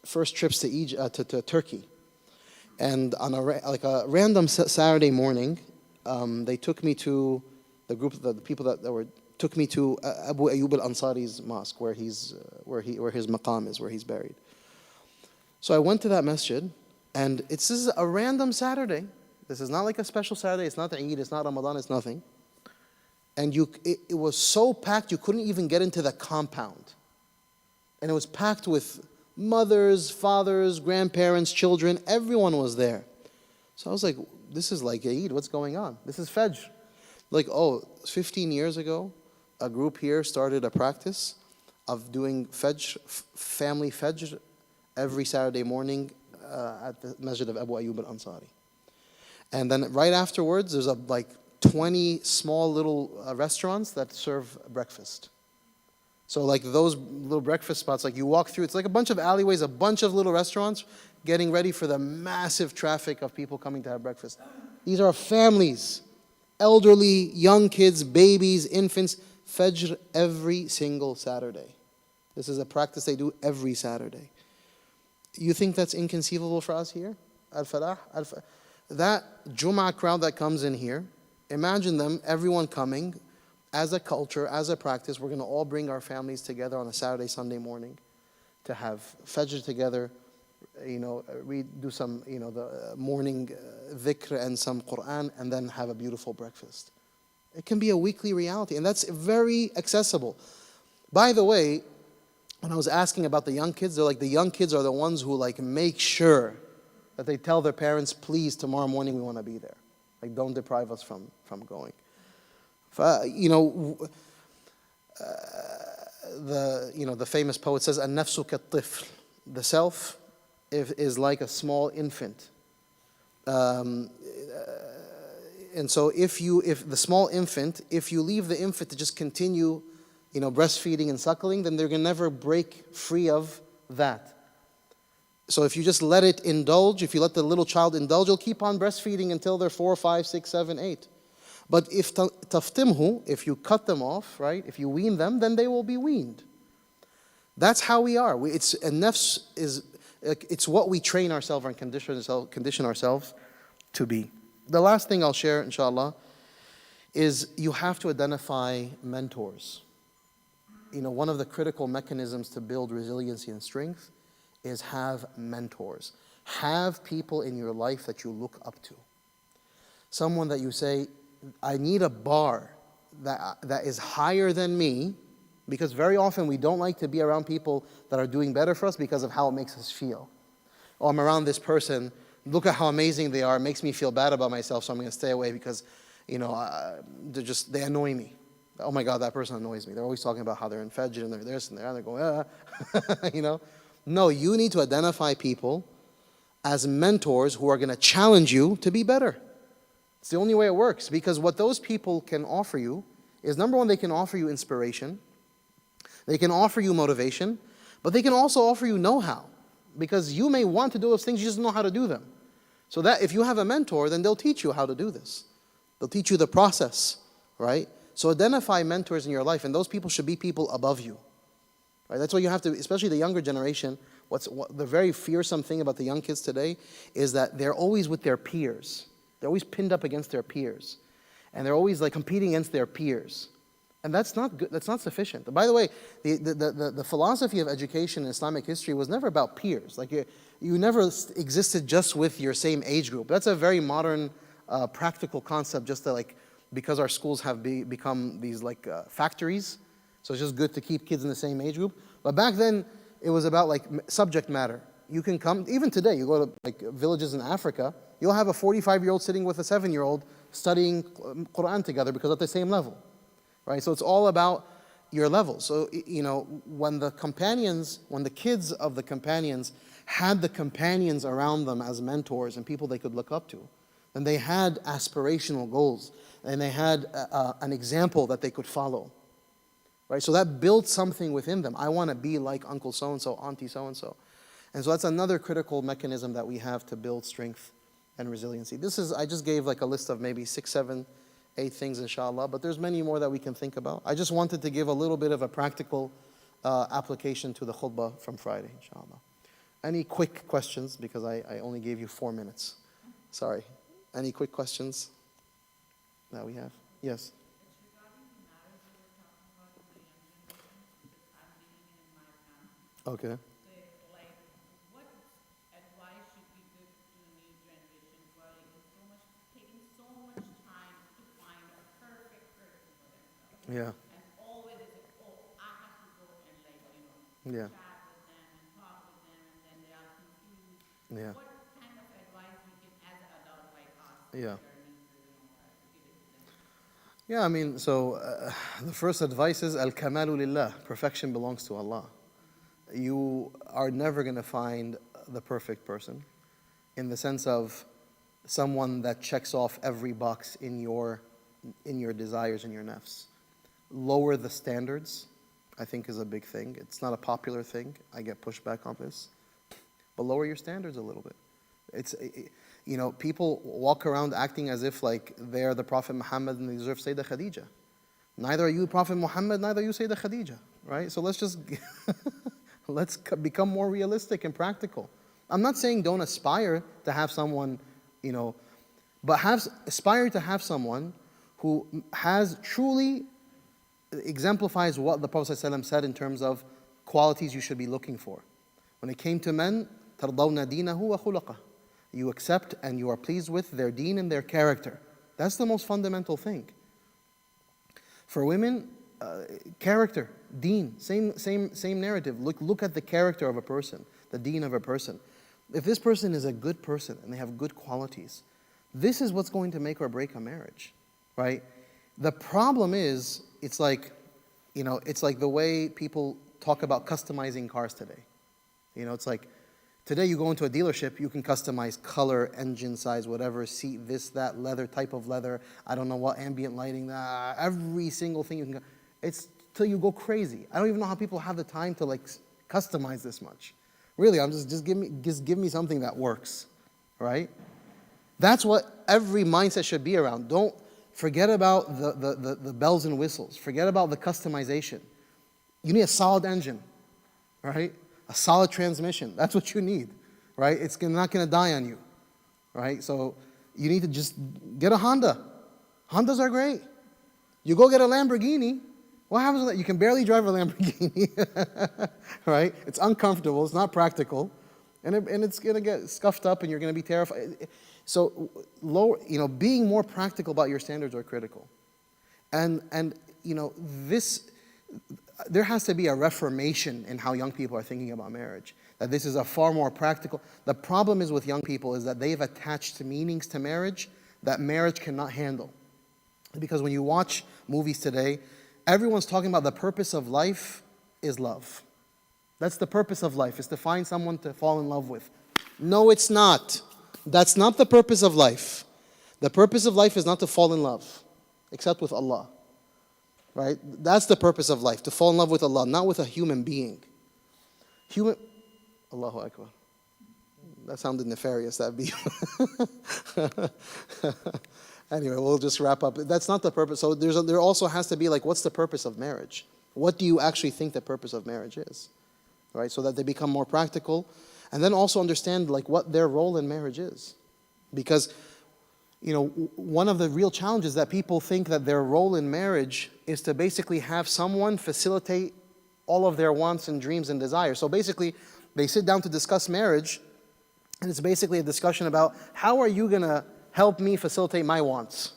first trips to Egypt, to Turkey. And on a random Saturday morning, they took me to the people that took me to Abu Ayyub al-Ansari's mosque, where his maqam is, where he's buried. So I went to that masjid, and this is a random Saturday. This is not like a special Saturday. It's not Eid. It's not Ramadan. It's nothing. And it was so packed you couldn't even get into the compound. And it was packed with mothers, fathers, grandparents, children. Everyone was there. So I was like, this is like Eid. What's going on? This is Fajr. 15 years ago, a group here started a practice of doing family Fajr every Saturday morning at the masjid of Abu Ayyub al-Ansari. And then right afterwards, there's 20 small little restaurants that serve breakfast. So those little breakfast spots, you walk through, it's like a bunch of alleyways, a bunch of little restaurants getting ready for the massive traffic of people coming to have breakfast. These are families, elderly, young kids, babies, infants, Fajr every single Saturday. This is a practice they do every Saturday. You think that's inconceivable for us here? Al-Falah? That Jum'ah crowd that comes in here, imagine them, everyone coming, as a culture, as a practice. We're going to all bring our families together on a Saturday, Sunday morning to have Fajr together, do some, the morning dhikr and some Quran, and then have a beautiful breakfast. It can be a weekly reality, and that's very accessible. By the way, when I was asking about the young kids, they're the young kids are the ones who make sure that they tell their parents, please, tomorrow morning we want to be there. Don't deprive us from going. The famous poet says, "An-nafsu kat-tifl." The self is like a small infant. And so if the small infant, if you leave the infant to just continue, breastfeeding and suckling, then they're going to never break free of that. So if you just let it indulge, if you let the little child indulge, it'll keep on breastfeeding until they're 4, 5, 6, 7, 8. But if taftimhu, if you cut them off, right, if you wean them, then they will be weaned. That's how we are. Nafs it's what we train ourselves and condition ourselves to be. The last thing I'll share, inshallah, is you have to identify mentors. One of the critical mechanisms to build resiliency and strength is have mentors. Have people in your life that you look up to. Someone that you say, I need a bar that is higher than me, because very often we don't like to be around people that are doing better for us because of how it makes us feel. Oh, I'm around this person, look at how amazing they are, it makes me feel bad about myself, so I'm going to stay away because, they annoy me. Oh my God, that person annoys me. They're always talking about how they're in Fajr and they're this and they're going, No, you need to identify people as mentors who are going to challenge you to be better. It's the only way it works, because what those people can offer you is, number one, they can offer you inspiration. They can offer you motivation, but they can also offer you know-how, because you may want to do those things, you just don't know how to do them. So that if you have a mentor, then they'll teach you how to do this. They'll teach you the process, right? So identify mentors in your life, and those people should be people above you. Right? That's why you have to, especially the younger generation, the very fearsome thing about the young kids today is that they're always with their peers. They're always pinned up against their peers. And they're always competing against their peers. And that's not good, that's not sufficient. By the way, the philosophy of education in Islamic history was never about peers. You never existed just with your same age group. That's a very modern, practical concept, just because our schools have become these factories. So it's just good to keep kids in the same age group. But back then, it was about subject matter. You can come, even today, you go to villages in Africa, you'll have a 45-year-old sitting with a 7-year-old studying Quran together because at the same level. Right? So it's all about your level. So, when the kids of the companions had the companions around them as mentors and people they could look up to, then they had aspirational goals and they had an example that they could follow. Right? So that built something within them. I want to be like Uncle so-and-so, Auntie so-and-so. And so that's another critical mechanism that we have to build strength and resiliency. I just gave like a list of maybe 6, 7, 8 things, inshallah, but there's many more that we can think about. I just wanted to give a little bit of a practical application to the khutbah from Friday, inshallah. Any quick questions? Because I only gave you 4 minutes. Sorry. Any quick questions that we have? Yes. Okay. Like, what advice should we give to the new generation who are taking so much time to find a perfect person for themselves? Yeah. And always is, I have to go and Yeah. chat with them and talk with them, and then they are confused. Yeah. What kind of advice we can, as an adult like us, Yeah. that need to, give it to them? Yeah, I mean, so the first advice is al-kamalu lillah. Perfection belongs to Allah. You are never going to find the perfect person in the sense of someone that checks off every box in your desires and your nafs. Lower the standards, I think, is a big thing. It's not a popular thing. I get pushback on this. But lower your standards a little bit. People walk around acting as if like they're the Prophet Muhammad and they deserve Sayyidah Khadija. Neither are you Prophet Muhammad, neither are you Sayyidah Khadija, right? So let's just let's become more realistic and practical. I'm not saying don't aspire to have someone, but aspire to have someone who has truly exemplifies what the Prophet ﷺ said in terms of qualities you should be looking for. When it came to men, تَرْضَوْنَ دِينَهُ وَخُلَقَهُ. You accept and you are pleased with their deen and their character. That's the most fundamental thing. For women, character, deen, same narrative. Look at the character of a person, the deen of a person. If this person is a good person and they have good qualities, this is what's going to make or break a marriage, right? The problem is, it's like the way people talk about customizing cars today. It's like, today you go into a dealership, you can customize color, engine size, whatever, seat, this, that, leather, type of leather, I don't know what, ambient lighting, every single thing you can, it's till you go crazy. I don't even know how people have the time to customize this much. Really, I'm just give me something that works, right? That's what every mindset should be around. Don't forget about the bells and whistles. Forget about the customization. You need a solid engine, right? A solid transmission. That's what you need, right? It's not going to die on you, right? So you need to just get a Honda. Hondas are great. You go get a Lamborghini. What happens with that? You can barely drive a Lamborghini, right? It's uncomfortable. It's not practical, and it's going to get scuffed up, and you're going to be terrified. So, being more practical about your standards are critical, and this. There has to be a reformation in how young people are thinking about marriage. That this is a far more practical. The problem is with young people is that they've attached meanings to marriage that marriage cannot handle. Because when you watch movies today, everyone's talking about the purpose of life is love. That's the purpose of life, is to find someone to fall in love with. No, it's not. That's not the purpose of life. The purpose of life is not to fall in love, except with Allah. Right? That's the purpose of life, to fall in love with Allah, not with a human being. Allahu Akbar. That sounded nefarious, that be. Anyway, we'll just wrap up. That's not the purpose. So there also has to be what's the purpose of marriage? What do you actually think the purpose of marriage is? Right? So that they become more practical. And then also understand what their role in marriage is. Because one of the real challenges that people think that their role in marriage is to basically have someone facilitate all of their wants and dreams and desires. So basically, they sit down to discuss marriage, and it's basically a discussion about how are you going to help me facilitate my wants?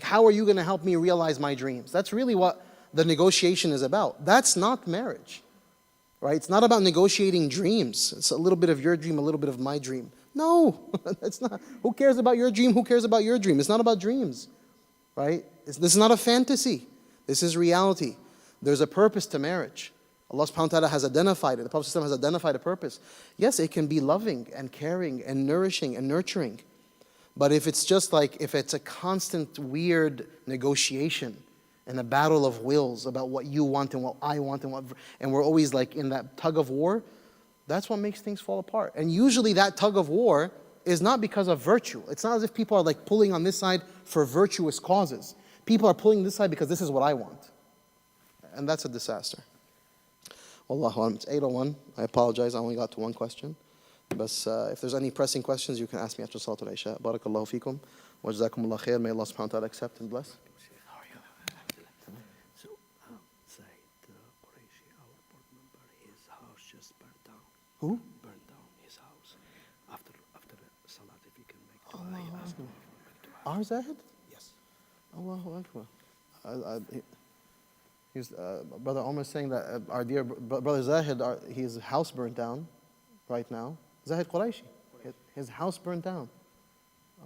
How are you going to help me realize my dreams? That's really what the negotiation is about. That's not marriage, right? It's not about negotiating dreams. It's a little bit of your dream, a little bit of my dream. No, that's not. Who cares about your dream? Who cares about your dream? It's not about dreams, right? This is not a fantasy. This is reality. There's a purpose to marriage. Allah subhanahu wa ta'ala has identified it. The Prophet has identified a purpose. Yes, it can be loving and caring and nourishing and nurturing. But if it's just if it's a constant weird negotiation and a battle of wills about what you want and what I want and we're always in that tug of war, That's what makes things fall apart. And usually that tug of war is not because of virtue. It's not as if people are like pulling on this side for virtuous causes. People are pulling this side because this is what I want. And that's a disaster. Wallahu alam. It's 8:01. I apologize, I only got to one question. But if there's any pressing questions, you can ask me after Salatul Isha. Barakallahu feekum. Wa jazakumullah khair. May Allah subhanahu wa ta'ala accept and bless. So, Said Quraishi, our board member, his house just burned down. Who? Burned down his house. After Salat, if you can make dua, he asked me for make dua. Our Zahid? Yes. Allahu Akbar. Brother Omar is saying that our dear brother Zahid, his house burned down right now. Zahid Quraishi. His house burned down.